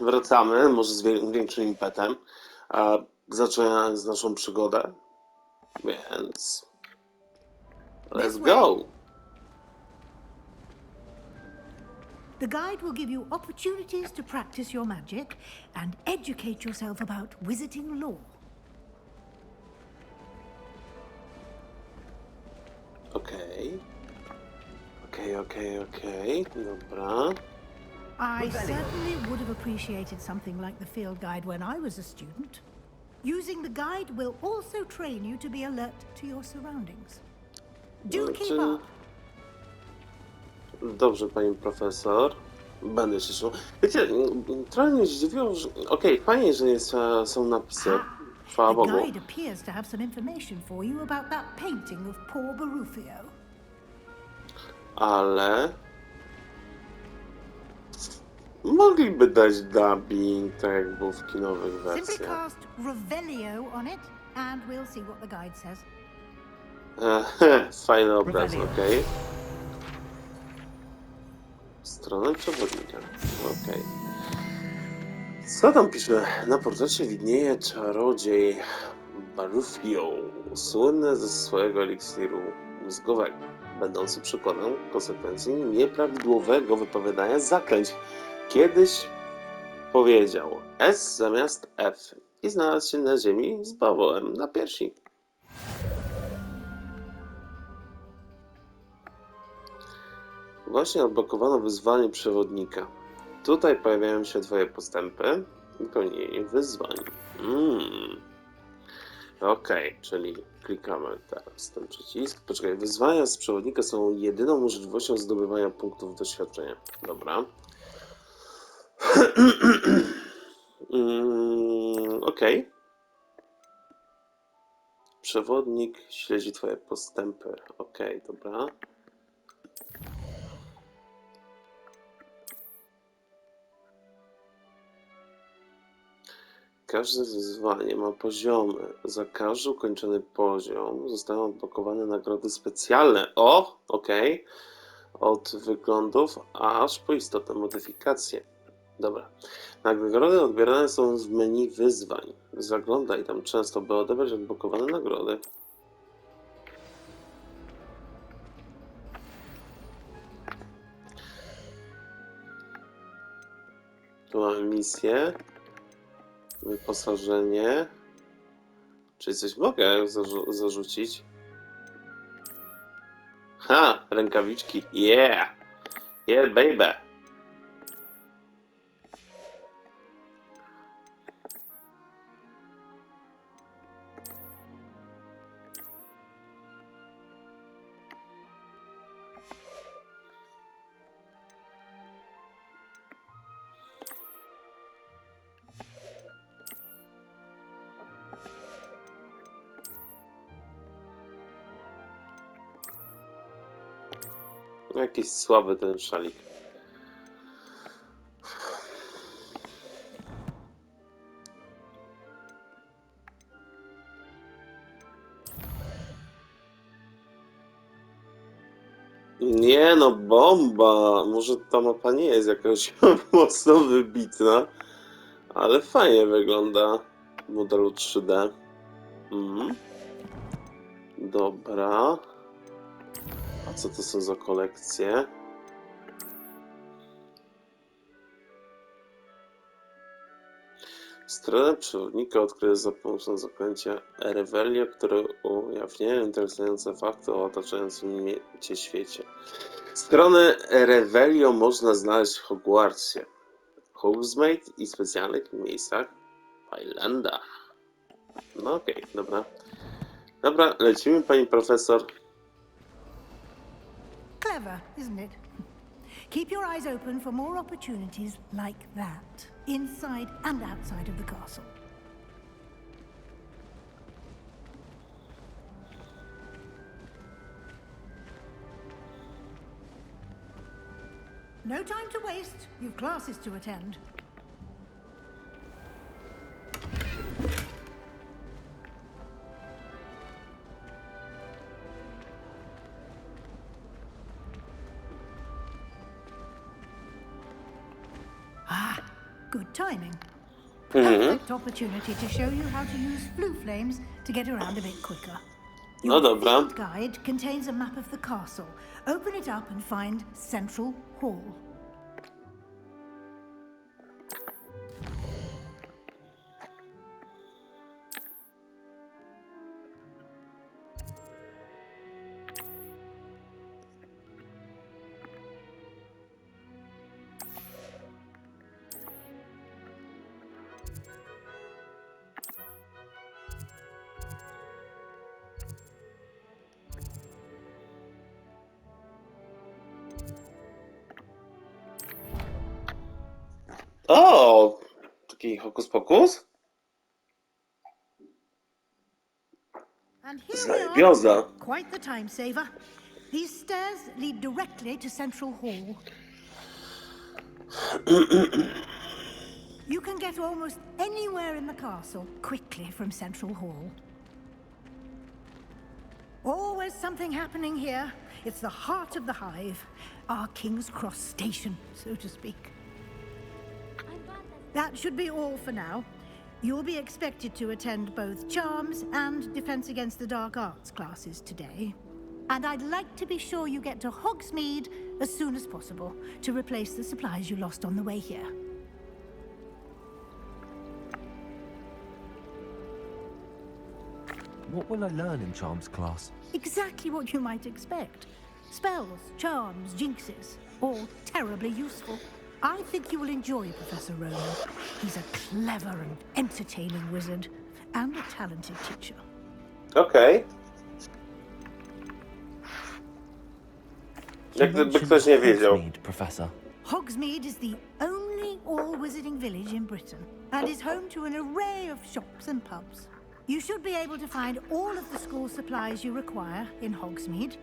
wracamy, może z większym impetem, zaczynając naszą przygodę, więc let's go! The guide will give you opportunities to practice your magic and educate yourself about wizarding lore. Okej, dobra. I certainly would have appreciated something like the field guide when I was a student. Using the guide will also train you to be alert to your surroundings. Do keep up. Dobrze, pani profesor. Będę się szło. Wiecie, trochę mnie zdziwiło, że... Okej, fajnie, że są napisy. Chwała The Bogu. guide appears to have some information for you about that painting of poor Barufio. Ale... mogliby dać dubbing, tak jak było w kinowych Simply wersjach. cast Revelio on it and we'll see what the guide says. Fajny obraz, okej. Stronę przewodnika, okej. Co tam pisze? Na portrecie widnieje czarodziej Barufio, słynny ze swojego eliksiru mózgowego, będący przykładem konsekwencji nieprawidłowego wypowiadania zaklęć. Kiedyś powiedział S zamiast F i znalazł się na ziemi z bawołem na piersi. Właśnie odblokowano wyzwanie przewodnika. Tutaj pojawiają się twoje postępy i pełnienie wyzwań. Okej, czyli klikamy teraz ten przycisk. Poczekaj, wyzwania z przewodnika są jedyną możliwością zdobywania punktów doświadczenia. Dobra. Okej. Przewodnik śledzi twoje postępy. Okej, dobra. Każde wyzwanie ma poziomy. Za każdy ukończony poziom zostają odblokowane nagrody specjalne. O, okej. Od wyglądów aż po istotne modyfikacje. Dobra. Nagrody odbierane są w menu wyzwań. Zaglądaj tam często, by odebrać odblokowane nagrody. Tu mamy misję. Wyposażenie. Czyli coś mogę zarzucić? Ha! Rękawiczki. Yeah! Yeah, baby! Jakiś słaby ten szalik. Nie no, bomba! Może ta mapa nie jest jakaś mocno wybitna, ale fajnie wygląda w modelu 3D. Dobra. A co to są za kolekcje? Stronę przewodnika odkryję za pomocą zaklęcia Revelio, które ujawniają interesujące fakty o otaczającym cię świecie. Stronę Revelio można znaleźć w Hogwartsie, Hogsmeade i specjalnych miejscach w Islandach. No okej, dobra. Dobra, lecimy, pani profesor. Clever, isn't it? Keep your eyes open for more opportunities like that, inside and outside of the castle. No time to waste. You've classes to attend. Good timing. Perfect opportunity to show you how to use flue flames to get around a bit quicker. No Your dobra. field guide contains a map of the castle. Open it up and find Central Hall. O! Taki hokus pokus? And here we are. Zajebioza. Quite the time saver. These stairs lead directly to Central Hall. You can get almost anywhere in the castle quickly from Central Hall. Always something happening here. It's the heart of the hive, our King's Cross station, so to speak. That should be all for now. You'll be expected to attend both Charms and Defense Against the Dark Arts classes today. And I'd like to be sure you get to Hogsmeade as soon as possible to replace the supplies you lost on the way here. What will I learn in Charms class? Exactly what you might expect. Spells, charms, jinxes, all terribly useful. I think you will enjoy Professor Rowan. He's a clever and entertaining wizard, and a talented teacher. Okej. Jak gdyby ktoś nie wiedział. Hogsmeade, Professor. Hogsmeade is the only all-wizarding village in Britain, and is home to an array of shops and pubs. You should be able to find all of the school supplies you require in Hogsmeade.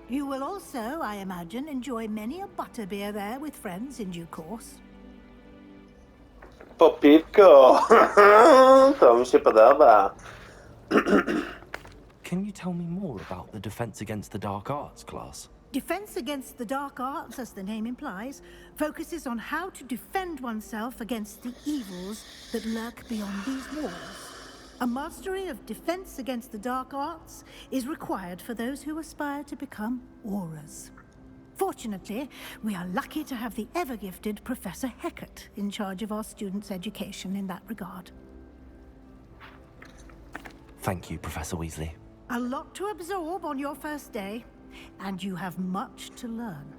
You will also, I imagine, enjoy many a butterbeer there with friends in due course. Po piwko. To mi się podoba. Can you tell me more about the Defense Against the Dark Arts class? Defense Against the Dark Arts, as the name implies, focuses on how to defend oneself against the evils that lurk beyond these walls. A mastery of Defense Against the Dark Arts is required for those who aspire to become Aurors. Fortunately, we are lucky to have the ever-gifted Professor Hecat in charge of our students' education in that regard. Thank you, Professor Weasley. A lot to absorb on your first day, and you have much to learn.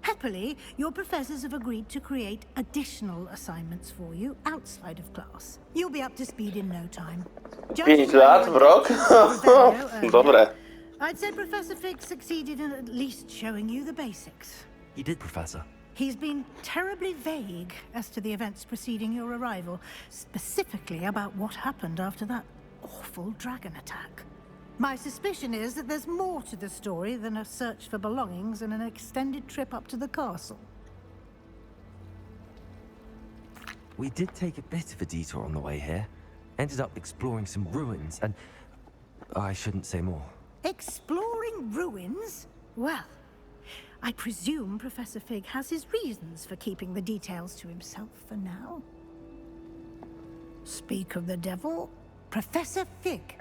Happily, your professors have agreed to create additional assignments for you outside of class. You'll be up to speed in no time. 5 lat w rok? Dobre. I'd say Professor Fig succeeded in at least showing you the basics. You did, Professor. He's been terribly vague as to the events preceding your arrival, specifically about what happened after that awful dragon attack. My suspicion is that there's more to the story than a search for belongings and an extended trip up to the castle. We did take a bit of a detour on the way here. Ended up exploring some ruins and... I shouldn't say more. Exploring ruins? Well, I presume Professor Fig has his reasons for keeping the details to himself for now. Speak of the devil, Professor Fig.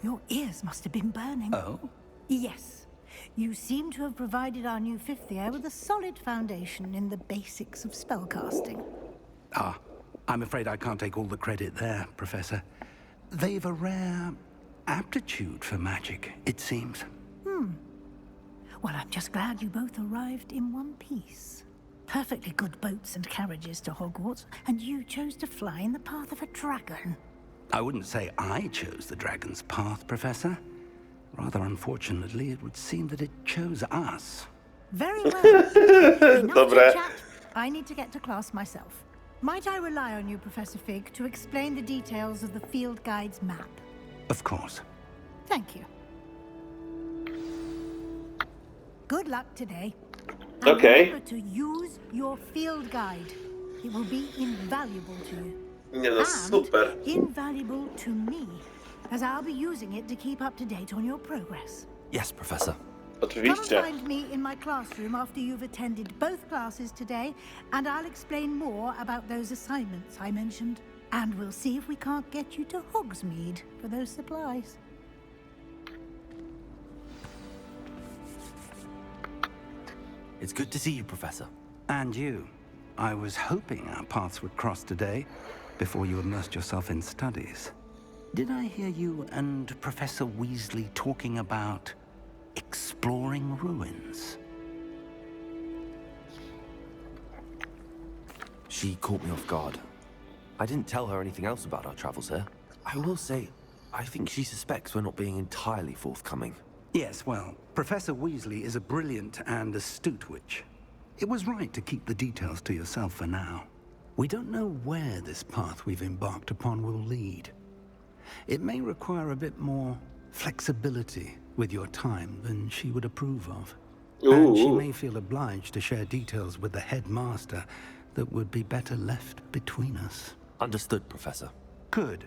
Your ears must have been burning. Oh? Yes. You seem to have provided our new fifth year with a solid foundation in the basics of spellcasting. Ah, I'm afraid I can't take all the credit there, Professor. They've a rare aptitude for magic, it seems. Well, I'm just glad you both arrived in one piece. Perfectly good boats and carriages to Hogwarts, and you chose to fly in the path of a dragon. I wouldn't say I chose the dragon's path, Professor. Rather unfortunately, it would seem that it chose us. Very well. Enough Dobre. chit-chat. I need to get to class myself. Might I rely on you, Professor Fig, to explain the details of the field guide's map? Of course. Thank you. Good luck today. And Okay. remember to use your field guide. It will be invaluable to you. Nie no, And super. invaluable to me, as I'll be using it to keep up to date on your progress. Yes, Professor. Come Oczywiście. and find me in my classroom after you've attended both classes today, and I'll explain more about those assignments I mentioned. And we'll see if we can't get you to Hogsmeade for those supplies. It's good to see you, Professor. And you. I was hoping our paths would cross today, before you immersed yourself in studies. Did I hear you and Professor Weasley talking about exploring ruins? She caught me off guard. I didn't tell her anything else about our travels here. I will say, I think she suspects we're not being entirely forthcoming. Yes, well, Professor Weasley is a brilliant and astute witch. It was right to keep the details to yourself for now. We don't know where this path we've embarked upon will lead. It may require a bit more flexibility with your time than she would approve of. And she may feel obliged to share details with the headmaster that would be better left between us. Understood, Professor. Good.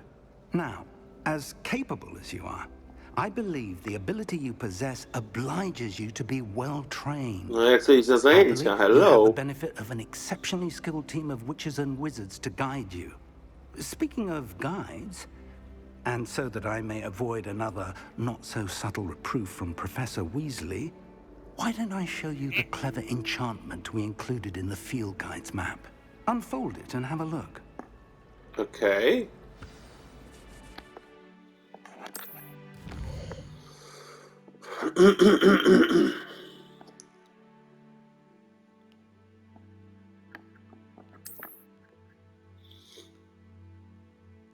Now, as capable as you are, I believe the ability you possess obliges you to be well-trained. No jak chcę iść na I zajęcia, believe you have hello. the benefit of an exceptionally skilled team of witches and wizards to guide you. Speaking of guides, and so that I may avoid another not-so-subtle reproof from Professor Weasley, why don't I show you the clever enchantment we included in the field guide's map? Unfold it and have a look. Okej.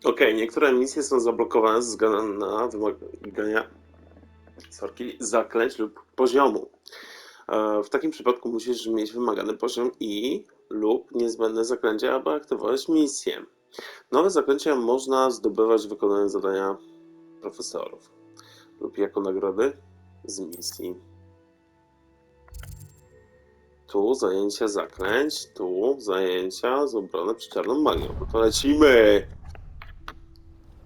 Okej, niektóre misje są zablokowane ze względu na wymagania zaklęć lub poziomu. W takim przypadku musisz mieć wymagany poziom i lub niezbędne zaklęcie, aby aktywować misję. Nowe zaklęcia można zdobywać wykonując zadania profesorów lub jako nagrody z misji. Tu zajęcia zaklęć, tu zajęcia z obrony przed czarną magią. No to lecimy!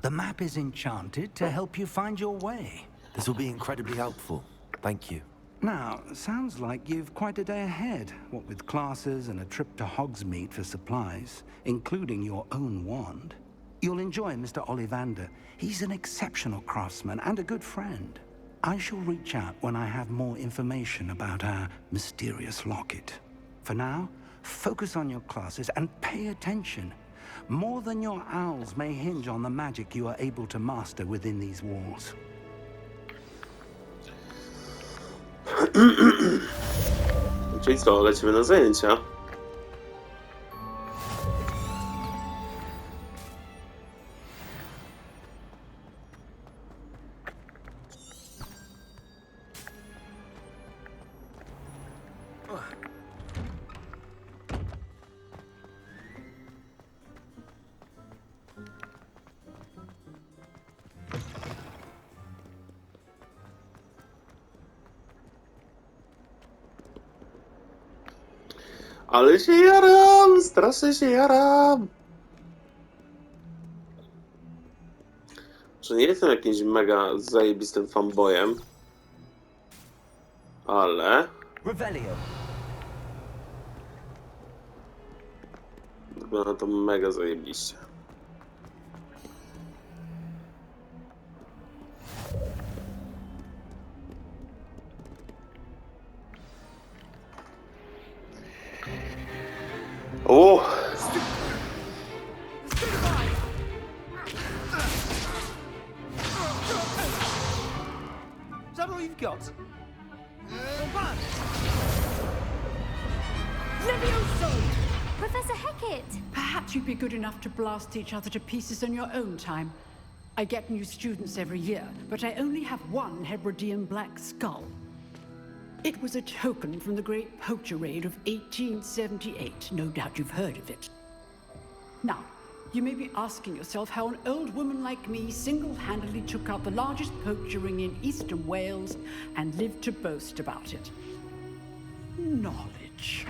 The map is enchanted to help you find your way. This will be incredibly helpful. Thank you. Now, sounds like you've quite a day ahead, what with classes and a trip to Hogsmeade for supplies, including your own wand. You'll enjoy Mr. Ollivander. He's an exceptional craftsman and a good friend. I shall reach out when I have more information about our mysterious locket. For now, focus on your classes and pay attention. More than your owls may hinge on the magic you are able to master within these walls. Czyli co, lecimy na zajęcia. Ale się jaram! Strasznie się jaram! Że nie jestem jakimś mega zajebistym fanboyem, ale Revelio. wygląda to mega zajebiście. O! Is that all you've got? Professor Hecat! Perhaps you'd be good enough to blast each other to pieces in your own time. I get new students every year, but I only have one Hebridean black skull. It was a token from the Great Poacher Raid of 1878. No doubt you've heard of it. Now, you may be asking yourself how an old woman like me single-handedly took out the largest poacher ring in eastern Wales and lived to boast about it. Knowledge.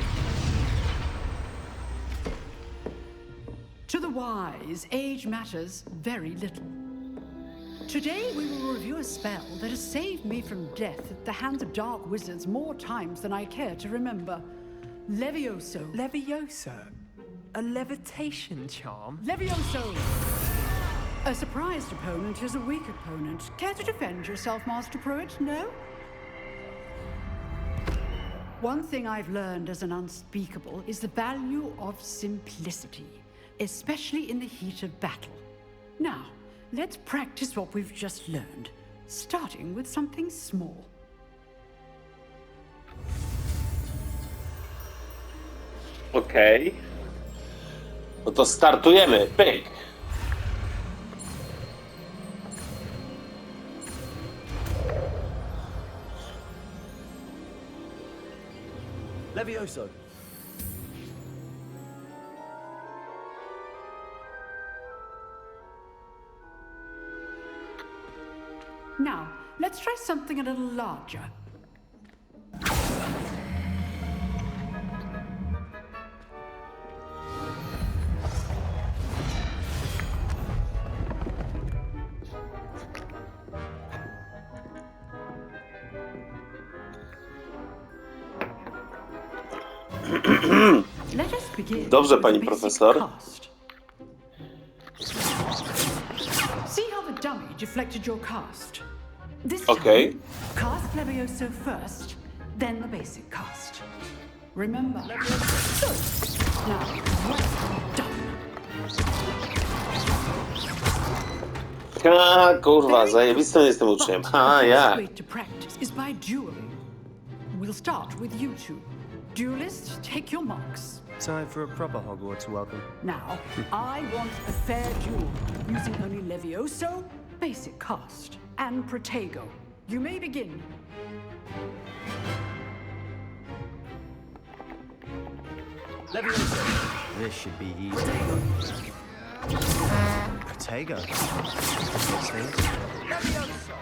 To the wise, age matters very little. Today we will review a spell that has saved me from death at the hands of dark wizards more times than I care to remember. Levioso. Levioso? A levitation charm? Levioso! A surprised opponent is a weak opponent. Care to defend yourself, Master Pruitt? No? One thing I've learned as an unspeakable is the value of simplicity, especially in the heat of battle. Now, let's practice what we've just learned, starting with something small. Okej. No to startujemy. Pyk. Levioso. Now, let's try something a little larger. Let us begin. Dobrze, with pani basic profesor. cast. See how the dummy deflected your cast. This time, Okay. cast Levioso first, then the basic cast. Remember, Levioso. Good. Now, well done. Ha, kurwa, Very zajebistym jestem good. uczniem. But Ha, the ja. best way to practice is by dueling. We'll start with you two. Duelists, take your marks. Time for a proper Hogwarts welcome. Now, I want a fair duel, using only Levioso, basic cast, and Protego. You may begin. Levioso. This should be easy. Protego. What's this? Levioso!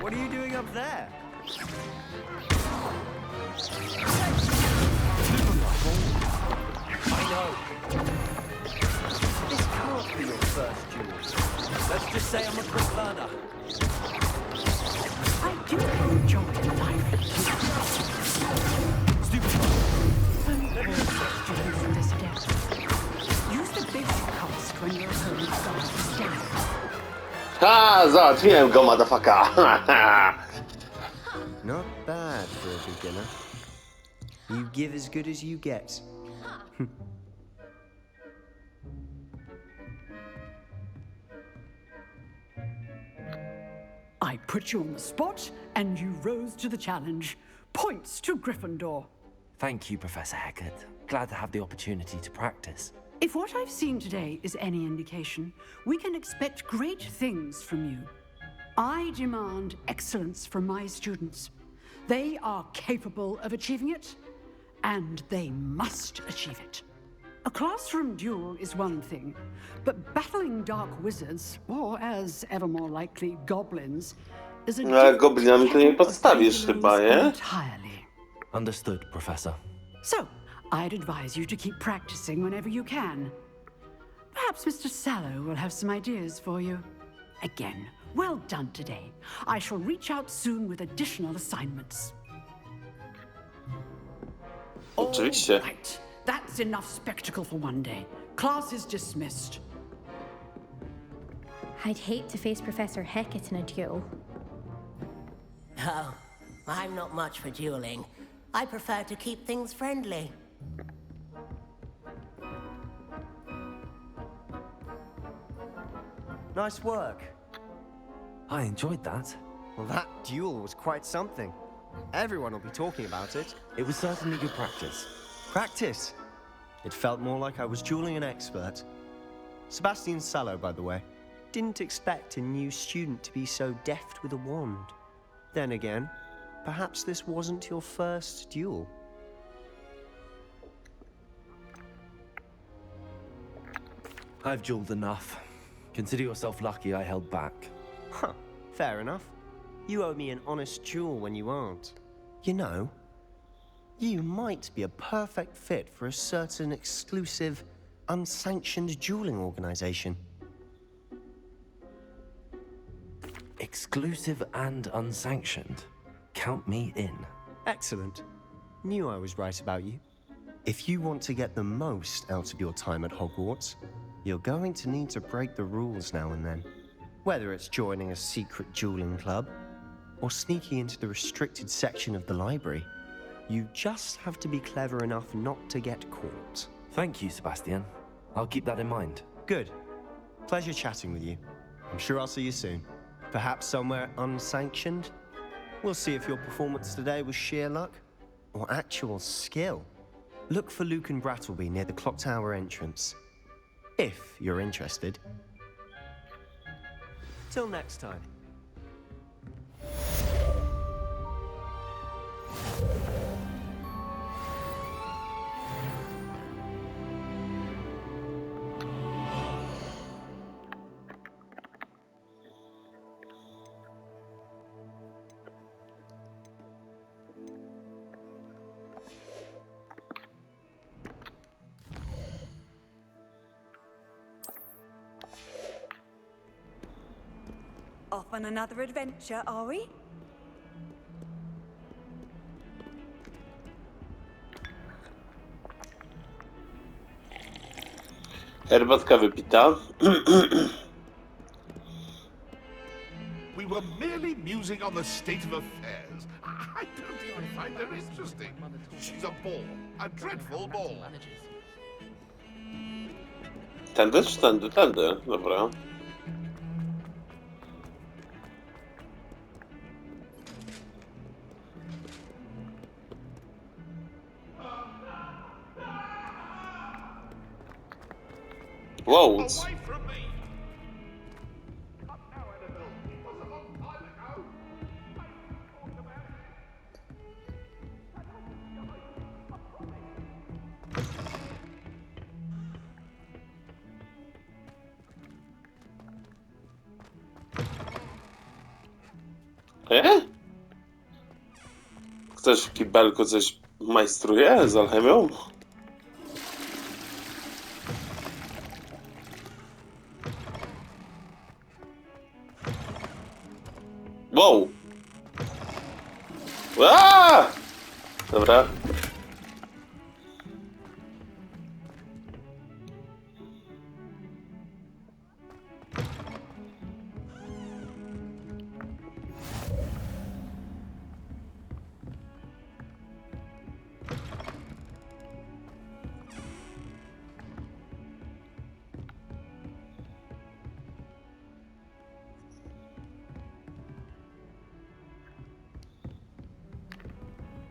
What are you doing up there? I know. This can't be your first duel. Let's just say I'm a quick learner. I do enjoy lively duels. Stupid. Students in this depth. Use the basic cast when your opponent's guard is down. Ha, załatwiłem go, motherfucker. Not bad for a beginner. You give as good as you get. I put you on the spot, and you rose to the challenge. Points to Gryffindor. Thank you, Professor Hecat. Glad to have the opportunity to practice. If what I've seen today is any indication, we can expect great things from you. I demand excellence from my students. They are capable of achieving it, and they must achieve it. A classroom duel is one thing, but battling dark wizards, or as ever more likely, goblins, is a No, different goblinami to nie kettle of podstawisz chyba, fish nie? entirely. Understood, Professor. So, I'd advise you to keep practicing whenever you can. Perhaps Mr. Sallow will have some ideas for you. Again, well done today. I shall reach out soon with additional assignments. Oczywiście. All right. That's enough spectacle for one day. Class is dismissed. I'd hate to face Professor Hecat in a duel. Oh, I'm not much for dueling. I prefer to keep things friendly. Nice work. I enjoyed that. Well, that duel was quite something. Everyone will be talking about it. It was certainly good practice. Practice. It felt more like I was dueling an expert. Sebastian Sallow, by the way. Didn't expect a new student to be so deft with a wand. Then again, perhaps this wasn't your first duel. I've dueled enough. Consider yourself lucky I held back. Huh, fair enough. You owe me an honest duel when you aren't. You know, you might be a perfect fit for a certain exclusive, unsanctioned dueling organization. Exclusive and unsanctioned. Count me in. Excellent. Knew I was right about you. If you want to get the most out of your time at Hogwarts, you're going to need to break the rules now and then. Whether it's joining a secret dueling club, or sneaking into the restricted section of the library, you just have to be clever enough not to get caught. Thank you, Sebastian. I'll keep that in mind. Good. Pleasure chatting with you. I'm sure I'll see you soon. Perhaps somewhere unsanctioned? We'll see if your performance today was sheer luck or actual skill. Look for Luke and Brattleby near the clock tower entrance, if you're interested. Till next time. Off on another adventure, are we? Herbatka wypita. We were merely musing on the state of affairs. I don't even find her interesting. She's a bore. A dreadful bore. Tędy czy tędy? Tędy, dobra. Wow. Away from me! Up now, Annabelle. It was a long time ago. I talk about Ktoś w kibelku coś majstruje z alchemią? Wow! Aaaa! Dobra.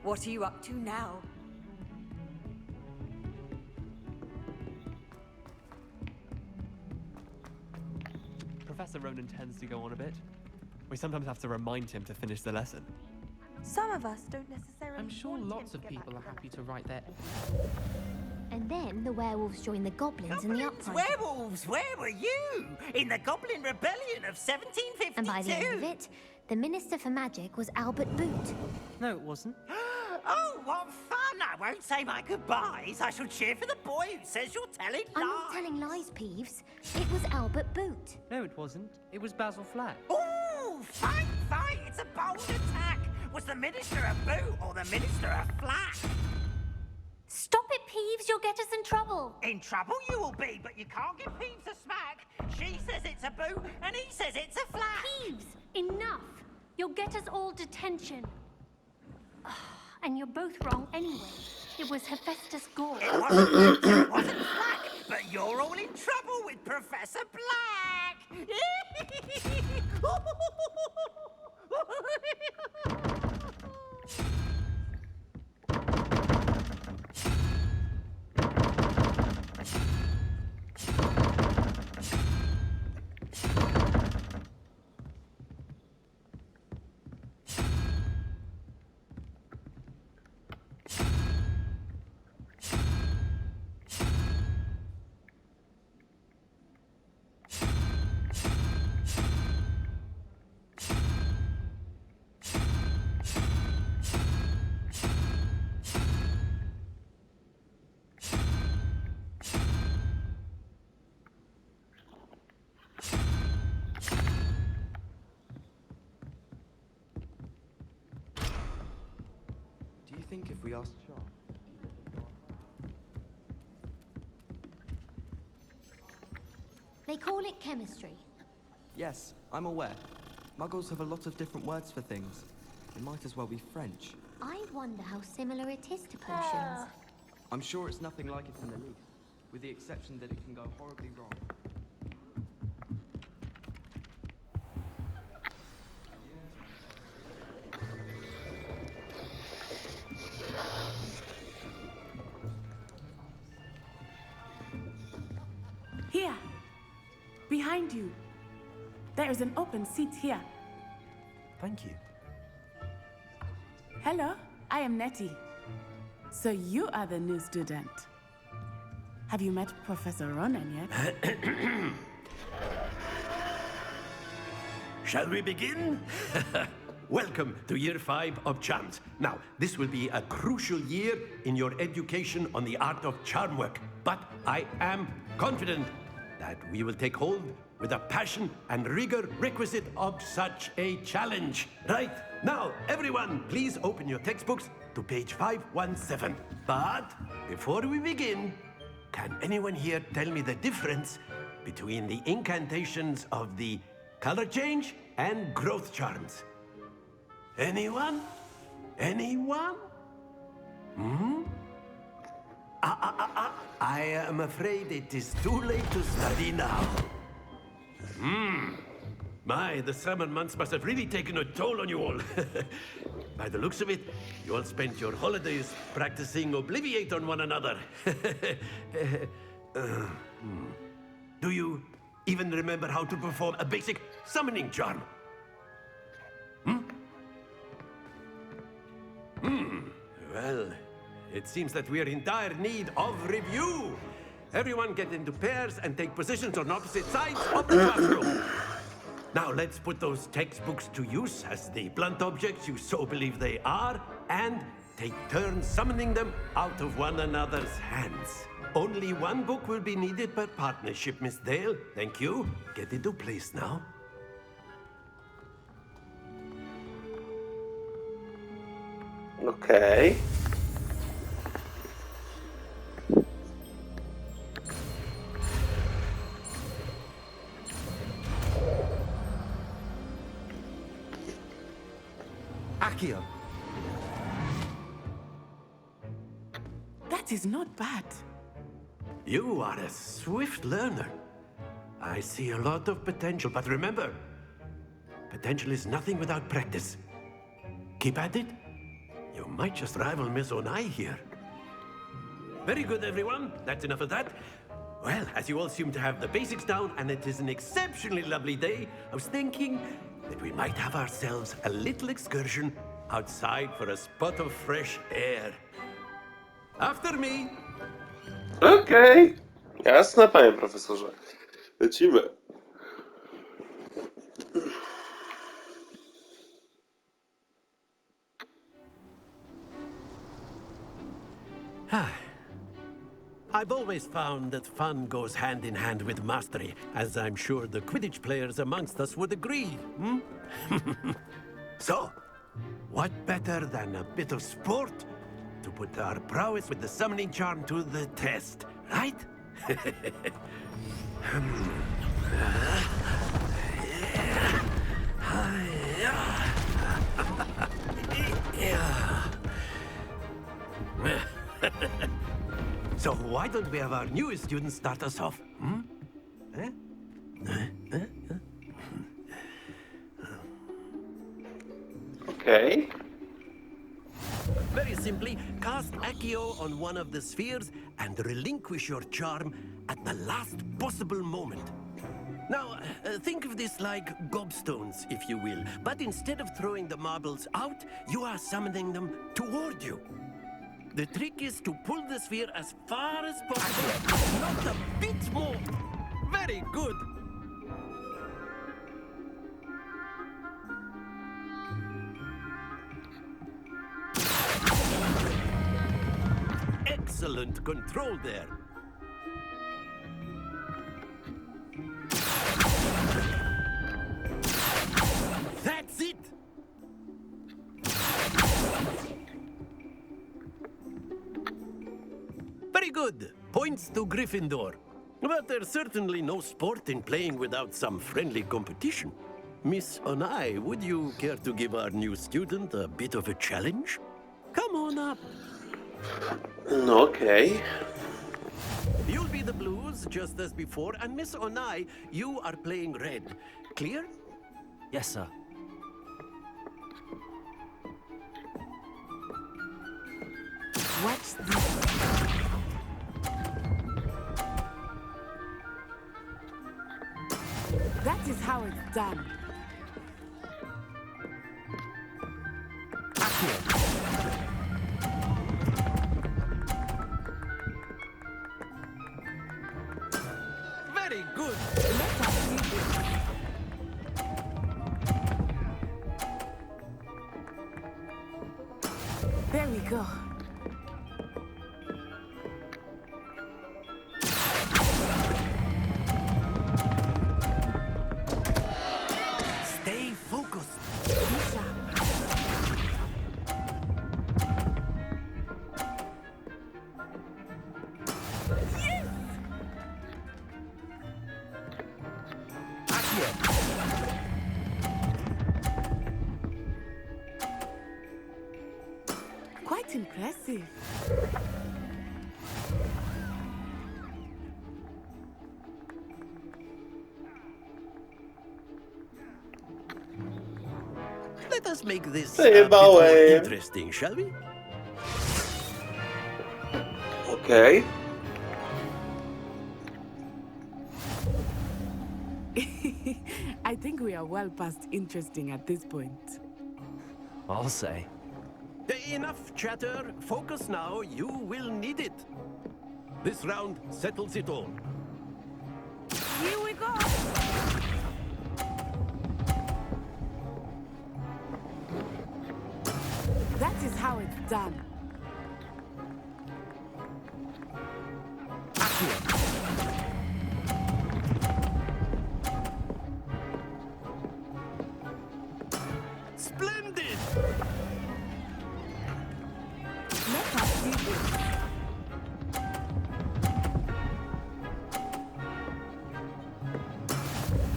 What are you up to now? Professor Ronan tends to go on a bit. We sometimes have to remind him to finish the lesson. Some of us don't necessarily. I'm sure want lots him of to get people are back happy to write their... And then the werewolves join the goblins in the uprising. Werewolves, where were you? In the Goblin Rebellion of 1752? And by the end of it, the Minister for Magic was Albert Boot. No, it wasn't. Oh, what fun! I won't say my goodbyes. I shall cheer for the boy who says you're telling lies. I'm not telling lies, Peeves. It was Albert Boot. No, it wasn't. It was Basil Flack. Ooh, fight, fight! It's a bold attack. Was the Minister a boot or the Minister a flack? Stop it, Peeves. You'll get us in trouble. In trouble you will be, but you can't give Peeves a smack. She says it's a boot and he says it's a flack. Peeves, enough. You'll get us all detention. And you're both wrong anyway. It was Hephaestus Gore. It wasn't boot and it wasn't flack, but you're all in trouble with Professor Black. we asked Sean. They call it chemistry. Yes, I'm aware. Muggles have a lot of different words for things. It might as well be French. I wonder how similar it is to potions. I'm sure it's nothing like it in the least, with the exception that it can go horribly wrong. Here! Behind you! There is an open seat here. Thank you. Hello, I am Nettie. So you are the new student. Have you met Professor Ronan yet? Shall we begin? Welcome to Year 5 of Charms. Now, this will be a crucial year in your education on the art of charm work, but I am confident that we will take hold with the passion and rigor requisite of such a challenge. Right, now, everyone, please open your textbooks to page 517. But before we begin, can anyone here tell me the difference between the incantations of the color change and growth charms? Anyone? Anyone? I am afraid it is too late to study now. My, the summer months must have really taken a toll on you all. By the looks of it, you all spent your holidays practicing Obliviate on one another. Do you even remember how to perform a basic summoning charm? Well, it seems that we are in dire need of review. Everyone get into pairs and take positions on opposite sides of the classroom. Now let's put those textbooks to use as the blunt objects you so believe they are, and take turns summoning them out of one another's hands. Only one book will be needed per partnership, Miss Dale. Thank you. Get into place now. Okej. Accio. That is not bad. You are a swift learner. I see a lot of potential, but remember, potential is nothing without practice. Keep at it. You might just rival Miss Onai here. Very good, everyone. That's enough of that. Well, as you all seem to have the basics down, and it is an exceptionally lovely day, I was thinking that we might have ourselves a little excursion outside for a spot of fresh air. After me. Okej. Jasne, panie profesorze. Lecimy. I've always found that fun goes hand in hand with mastery, as I'm sure the Quidditch players amongst us would agree. So, what better than a bit of sport to put our prowess with the summoning charm to the test, right? So why don't we have our newest student start us off? Okay. Very simply, cast Accio on one of the spheres and relinquish your charm at the last possible moment. Now, think of this like gobstones, if you will. But instead of throwing the marbles out, you are summoning them toward you. The trick is to pull the sphere as far as possible, not a bit more. Very good. Excellent control there. That's it. good. Points to Gryffindor. But there's certainly no sport in playing without some friendly competition. Miss Onai, would you care to give our new student a bit of a challenge? Come on up. Okay. You'll be the blues, just as before, and Miss Onai, you are playing red. Clear? Yes, sir. Watch this. That is how it's done. Very good. Let us see this. There we go. Stay focused. Quite impressive. Let us make this a bit more interesting, shall we? Okay. I think we are well past interesting at this point. I'll say. Enough chatter. Focus now. You will need it. This round settles it all. Here we go. That is how it's done. Splendid! Let us see this.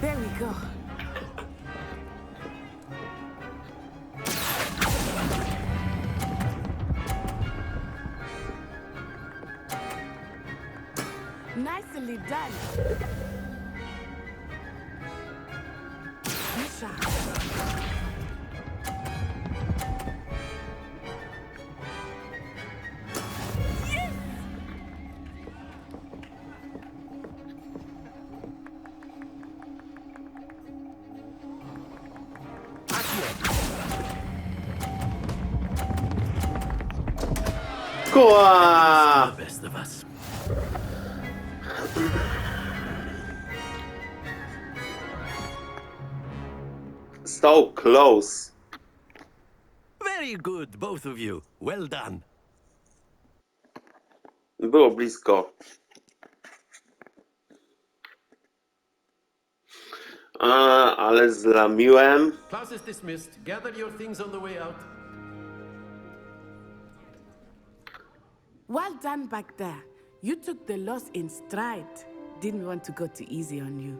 There we go. Nicely done. Misha. Koa! The best of us. So close. Very good, both of you. Well done. Było blisko. Ale zlamiłem. Class is dismissed. Gather your things on the way out. Well done back there. You took the loss in stride. Didn't want to go too easy on you.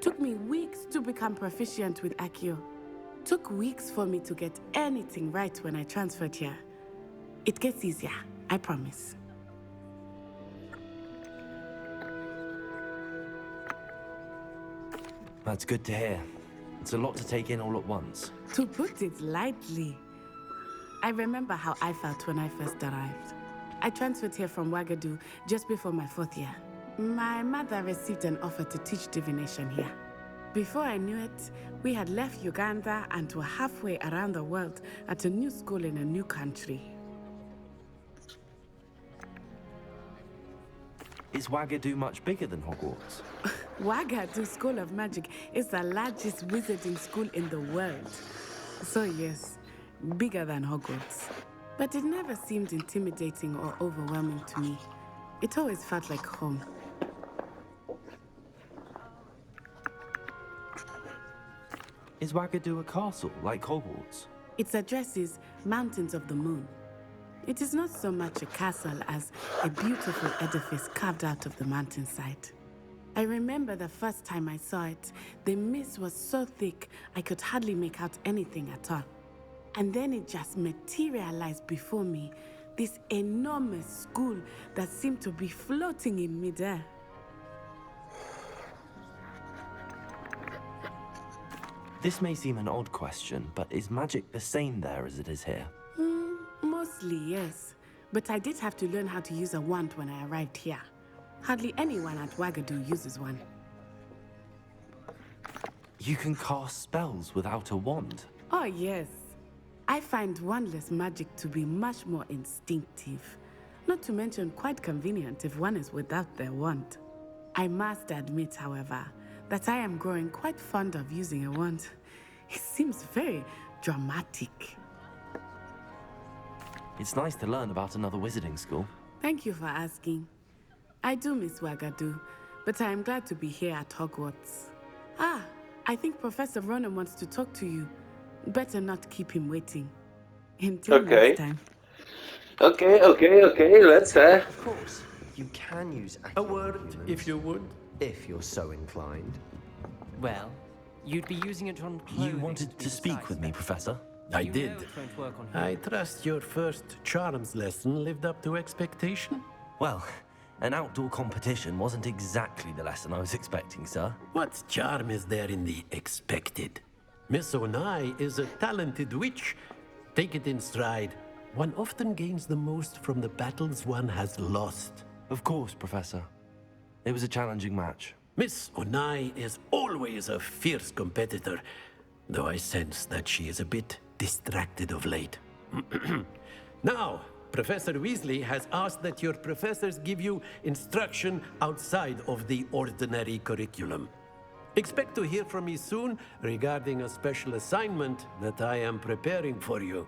Took me weeks to become proficient with Accio. Took weeks for me to get anything right when I transferred here. It gets easier, I promise. That's good to hear. It's a lot to take in all at once. To put it lightly, I remember how I felt when I first arrived. I transferred here from Wagadu just before my 4th year. My mother received an offer to teach divination here. Before I knew it, we had left Uganda and were halfway around the world at a new school in a new country. Is Wagadu much bigger than Hogwarts? Wagadu School of Magic is the largest wizarding school in the world. So yes, bigger than Hogwarts. But it never seemed intimidating or overwhelming to me. It always felt like home. Is Wagadu a castle, like Hogwarts? Its address is Mountains of the Moon. It is not so much a castle as a beautiful edifice carved out of the mountainside. I remember the first time I saw it, the mist was so thick I could hardly make out anything at all. And then it just materialized before me, this enormous school that seemed to be floating in midair. This may seem an odd question, but is magic the same there as it is here? Mostly, yes. But I did have to learn how to use a wand when I arrived here. Hardly anyone at Wagadu uses one. You can cast spells without a wand? Oh, yes. I find wandless magic to be much more instinctive. Not to mention quite convenient if one is without their wand. I must admit, however, that I am growing quite fond of using a wand. It seems very dramatic. It's nice to learn about another wizarding school. Thank you for asking. I do miss Wagadu, but I am glad to be here at Hogwarts. I think Professor Ronan wants to talk to you. Better not keep him waiting. Until next time. Okay, let's Of course, you can use A word, if you would. if you're so inclined. Well, you'd be using it on You clothing wanted be to speak precise, with me, but Professor? I you did. know it won't work on I him. trust your first charms lesson lived up to expectation. Well, an outdoor competition wasn't exactly the lesson I was expecting, sir. What charm is there in the expected? Miss Onai is a talented witch. Take it in stride. One often gains the most from the battles one has lost. Of course, Professor. It was a challenging match. Miss Onai is always a fierce competitor, though I sense that she is a bit distracted of late. Now, Professor Weasley has asked that your professors give you instruction outside of the ordinary curriculum. Expect to hear from me soon regarding a special assignment that I am preparing for you.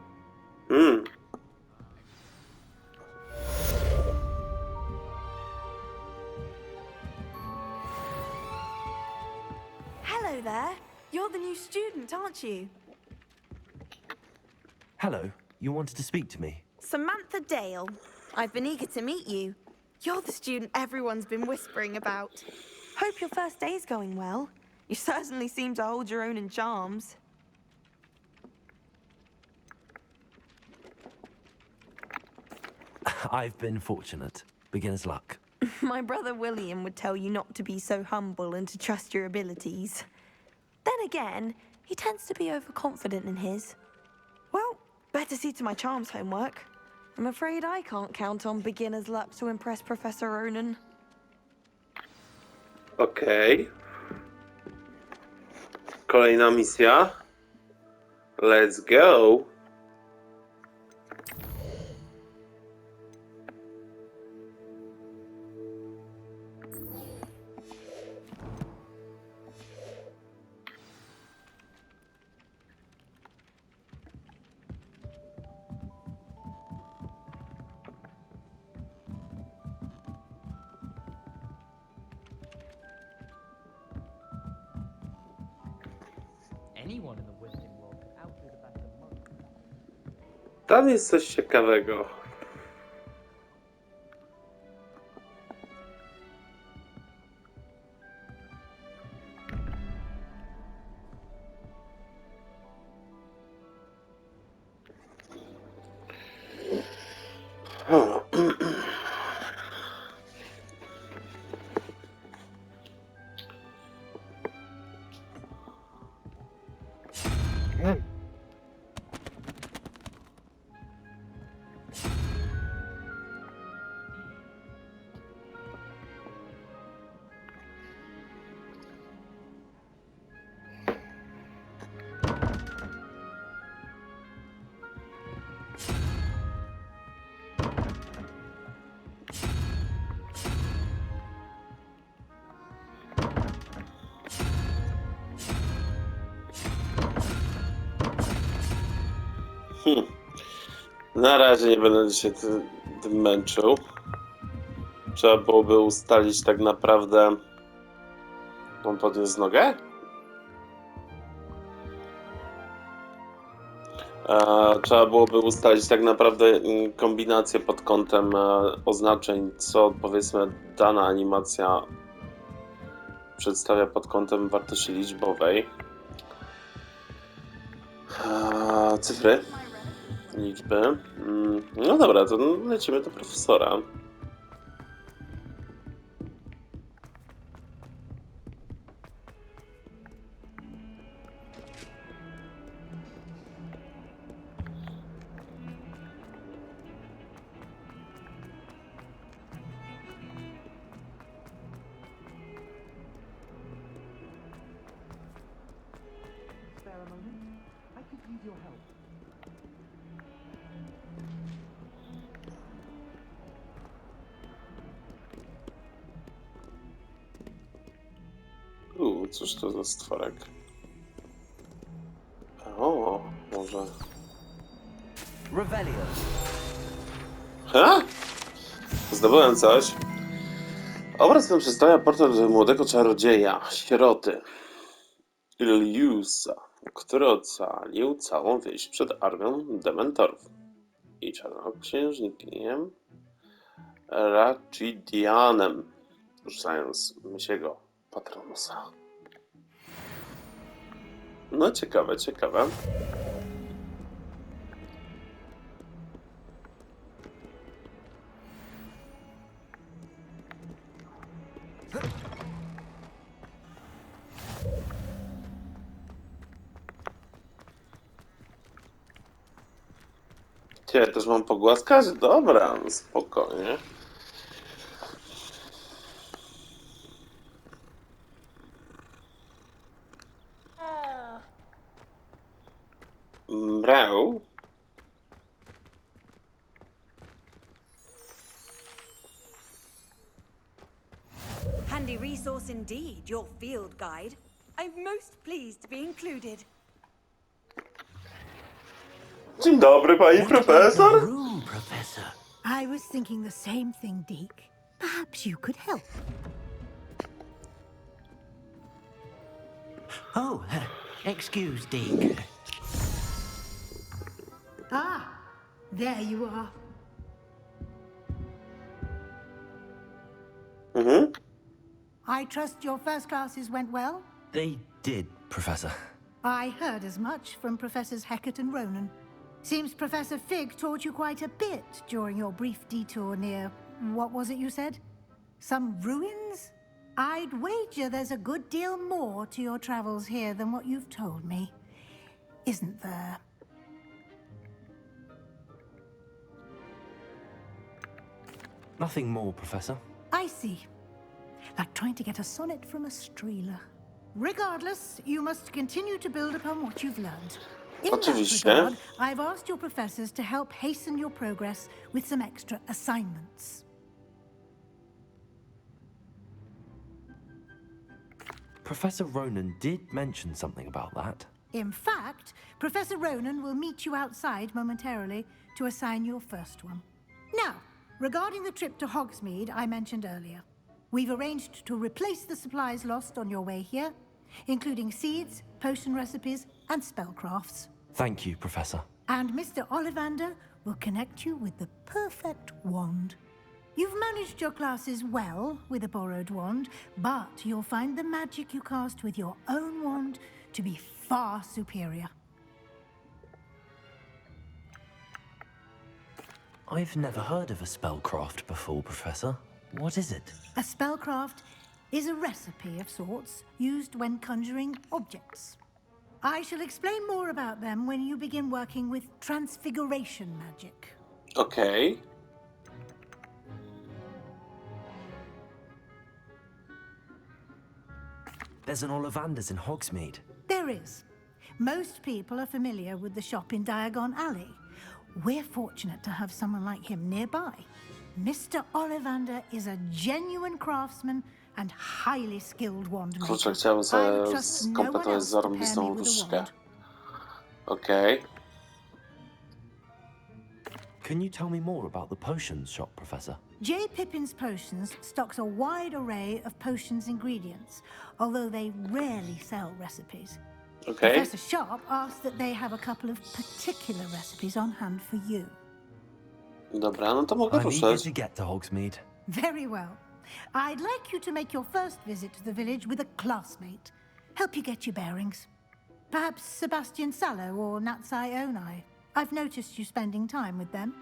Hello there. You're the new student, aren't you? Hello, you wanted to speak to me? Samantha Dale. I've been eager to meet you. You're the student everyone's been whispering about. Hope your first day's going well. You certainly seem to hold your own in charms. I've been fortunate. Beginner's luck. My brother William would tell you not to be so humble and to trust your abilities. Then again, he tends to be overconfident in his. Well, better see to my charms homework. I'm afraid I can't count on beginner's luck to impress Professor Ronan. Okej. Kolejna misja. Let's go. Anyone in the wizarding world could outdo the best of monks. Tam jest coś ciekawego. O. Na razie nie będę się tym męczył. Trzeba byłoby ustalić tak naprawdę... On podniósł nogę? Trzeba byłoby ustalić tak naprawdę kombinację pod kątem oznaczeń, co powiedzmy dana animacja przedstawia pod kątem wartości liczbowej. Cyfry, liczby. No dobra, to lecimy do profesora. Cóż to za stworek? O, może... Revelio. Ha? Zdobyłem coś. Obraz ten przedstawia portret młodego czarodzieja, sieroty, Iliusa, który ocalił całą wieś przed armią dementorów i czarnoksiężnikiem Rachidianem, rzucając misiego patronusa. No ciekawe, ciekawe. Ja też mam pogłaskać? Dobra, spokojnie. Mrał? Handy resource indeed, your field guide. I'm most pleased to be included. Dzień dobry, pani profesor. Room, Professor. I was thinking the same thing, Deke. Perhaps you could help. Oh, excuse, Deke. Ah, there you are. I trust your first classes went well? They did, Professor. I heard as much from Professors Hecat and Ronan. Seems Professor Fig taught you quite a bit during your brief detour near... what was it you said? Some ruins? I'd wager there's a good deal more to your travels here than what you've told me. Isn't there? Nothing more, Professor. I see. Like trying to get a sonnet from a streeler. Regardless, you must continue to build upon what you've learned. In that regard, I've asked your professors to help hasten your progress with some extra assignments. Professor Ronan did mention something about that. In fact, Professor Ronan will meet you outside momentarily to assign your first one. Now, regarding the trip to Hogsmeade I mentioned earlier, we've arranged to replace the supplies lost on your way here, including seeds, potion recipes, and spellcrafts. Thank you, Professor. And Mr. Ollivander will connect you with the perfect wand. You've managed your classes well with a borrowed wand, but you'll find the magic you cast with your own wand to be far superior. I've never heard of a spellcraft before, Professor. What is it? A spellcraft is a recipe of sorts used when conjuring objects. I shall explain more about them when you begin working with transfiguration magic. Okay. There's an Ollivander's in Hogsmeade. There is. Most people are familiar with the shop in Diagon Alley. We're fortunate to have someone like him nearby. Mr. Ollivander is a genuine craftsman and highly skilled wand maker. Kurczę, chciałem sobie skompletować zarąbistą różdżkę. Okay. Can you tell me more about the potions shop, Professor? J. Pippin's Potions stocks a wide array of potions ingredients, although they rarely sell recipes. Okay. Professor Sharp asked that they have a couple of particular recipes on hand for you. Dobra, no to mogę I'm eager ruszać. to get to Hogsmeade. Very well. I'd like you to make your first visit to the village with a classmate. Help you get your bearings. Perhaps Sebastian Sallow or Natsai Onai. I've noticed you spending time with them.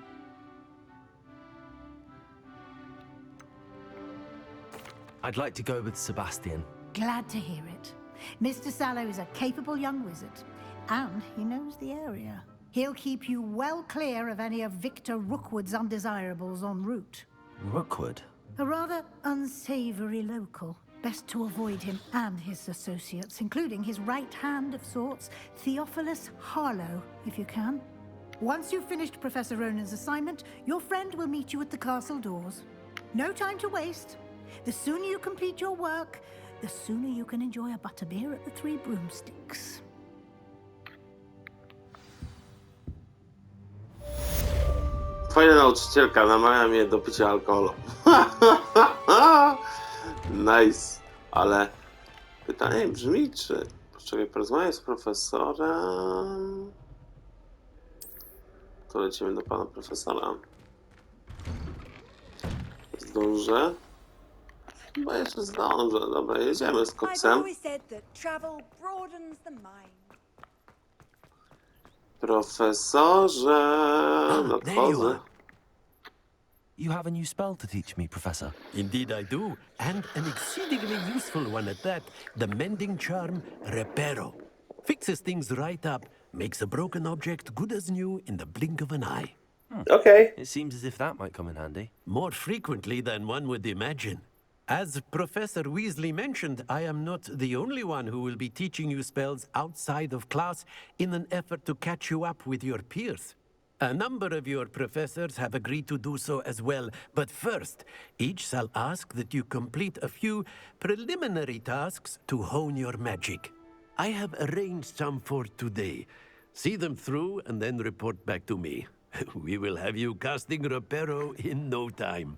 I'd like to go with Sebastian. Glad to hear it. Mr. Sallow is a capable young wizard, and he knows the area. He'll keep you well clear of any of Victor Rookwood's undesirables en route. Rookwood? A rather unsavory local. Best to avoid him and his associates, including his right hand of sorts, Theophilus Harlow, if you can. Once you've finished Professor Ronan's assignment, your friend will meet you at the castle doors. No time to waste. The sooner you complete your work, the sooner you can enjoy a butterbeer at the Three Broomsticks. Fajna nauczycielka namawia mnie do picia alkoholu. Nice. Ale pytanie brzmi, czy... Poczekaj, porozmawiam z profesorem... To lecimy do pana profesora. Zdążę? Chyba jeszcze zdążę. Dobra, jedziemy z I've koksem. always said that travel broadens the mind. Profesorze... Nadchodzę. You have a new spell to teach me, Professor. Indeed I do, and an exceedingly useful one at that, the mending charm Reparo. Fixes things right up, makes a broken object good as new in the blink of an eye. Okay. It seems as if that might come in handy. More frequently than one would imagine. As Professor Weasley mentioned, I am not the only one who will be teaching you spells outside of class in an effort to catch you up with your peers. A number of your professors have agreed to do so as well, but first, each shall ask that you complete a few preliminary tasks to hone your magic. I have arranged some for today. See them through and then report back to me. We will have you casting Reparo in no time.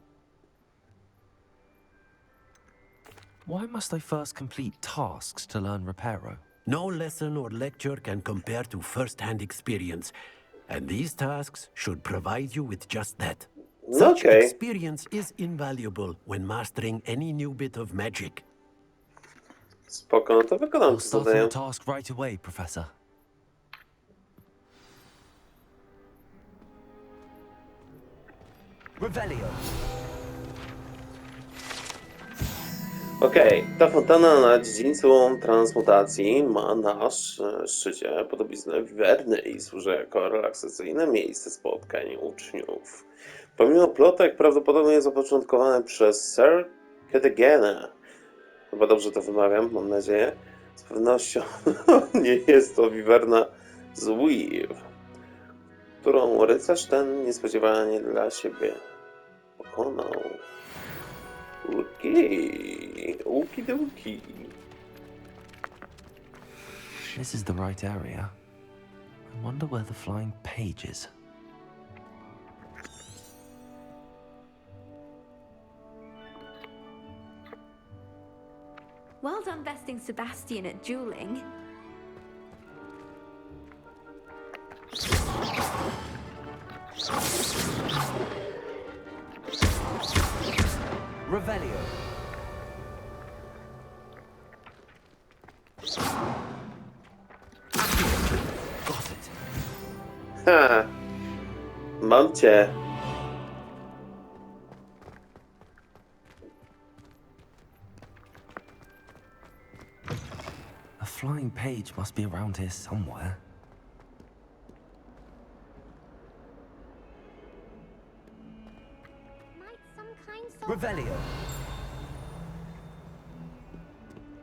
Why must I first complete tasks to learn Reparo? No lesson or lecture can compare to first-hand experience, and these tasks should provide you with just that. Such Okay. experience is invaluable when mastering any new bit of magic. Spoko, no to wykonam I'll to start on zadanie. the task right away, Professor. Revelio. Okej, ta fontana na dziedzińcu transmutacji ma na szczycie podobiznę wiwerny i służy jako relaksacyjne miejsce spotkań uczniów. Pomimo plotek, prawdopodobnie jest zapoczątkowane przez Sir Cadogan'a. Chyba dobrze to wymawiam, mam nadzieję. Z pewnością nie jest to wiwerna z Weave, którą rycerz ten niespodziewanie dla siebie pokonał. Okay, okidoki. This is the right area. I wonder where the flying page is. Well done besting Sebastian at dueling. Revelio. Got it. Ha! Mam cię. A flying page must be around here somewhere. Revelio.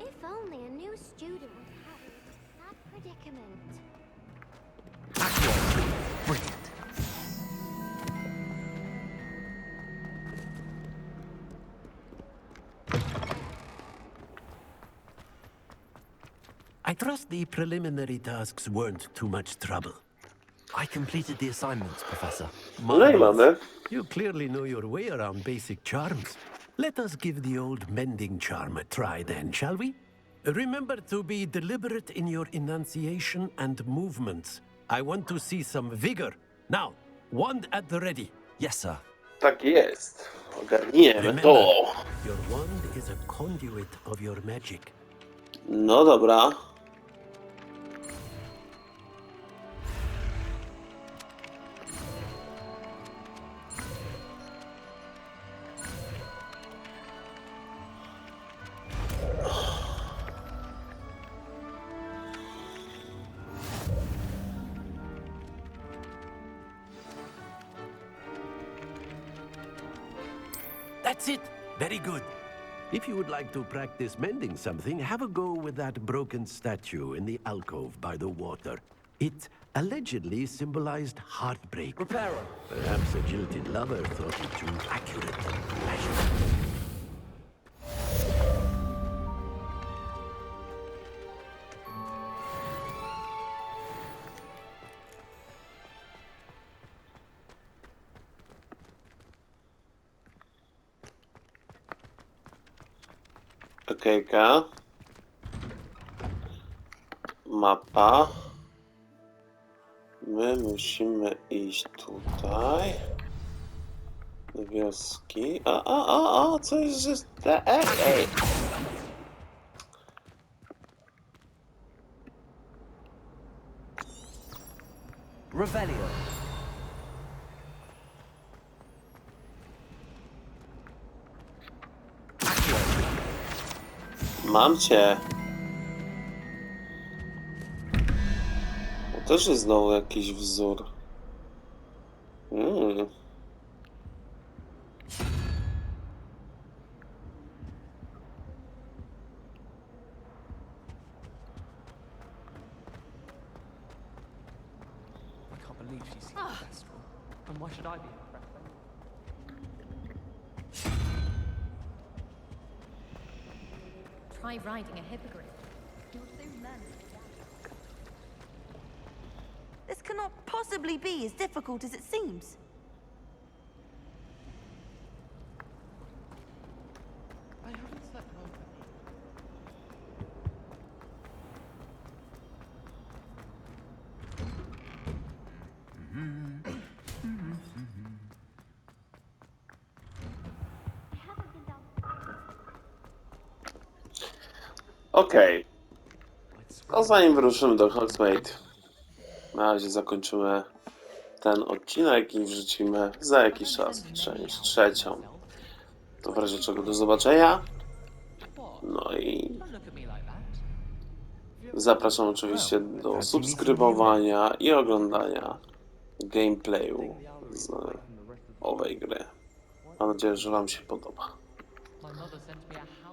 If only a new student would help with that predicament. Brilliant. I trust the preliminary tasks weren't too much trouble. I completed the assignments, Professor. No i mamy. You clearly know your way around basic charms. Let us give the old mending charm a try then, shall we? Remember to be deliberate in your enunciation and movements. I want to see some vigor. Now, wand at the ready. Yes, sir. Tak jest. Ogarniemy Remember, to. your wand is a conduit of your magic. No dobra. That's it. Very good. If you would like to practice mending something, have a go with that broken statue in the alcove by the water. It allegedly symbolized heartbreak. Repairer. Perhaps a jilted lover thought it too accurate and passionate. Okejka. Mapa. My musimy iść tutaj. Do wioski. Co jest? Ej! Revelio. Mam cię. To też jest znowu jakiś wzór. I can't believe she's seen the Kestrel. And why should I be impressed? Try riding a hippogriff. You'll soon learn. This cannot possibly be as difficult as it seems. I haven't slept well. Okej. A zanim wyruszymy do Hogsmeade, na razie zakończymy ten odcinek i wrzucimy za jakiś czas część trzecią. To w razie czego do zobaczenia. No i zapraszam oczywiście do subskrybowania i oglądania gameplayu z owej gry. Mam nadzieję, że wam się podoba. My mother sent me a house.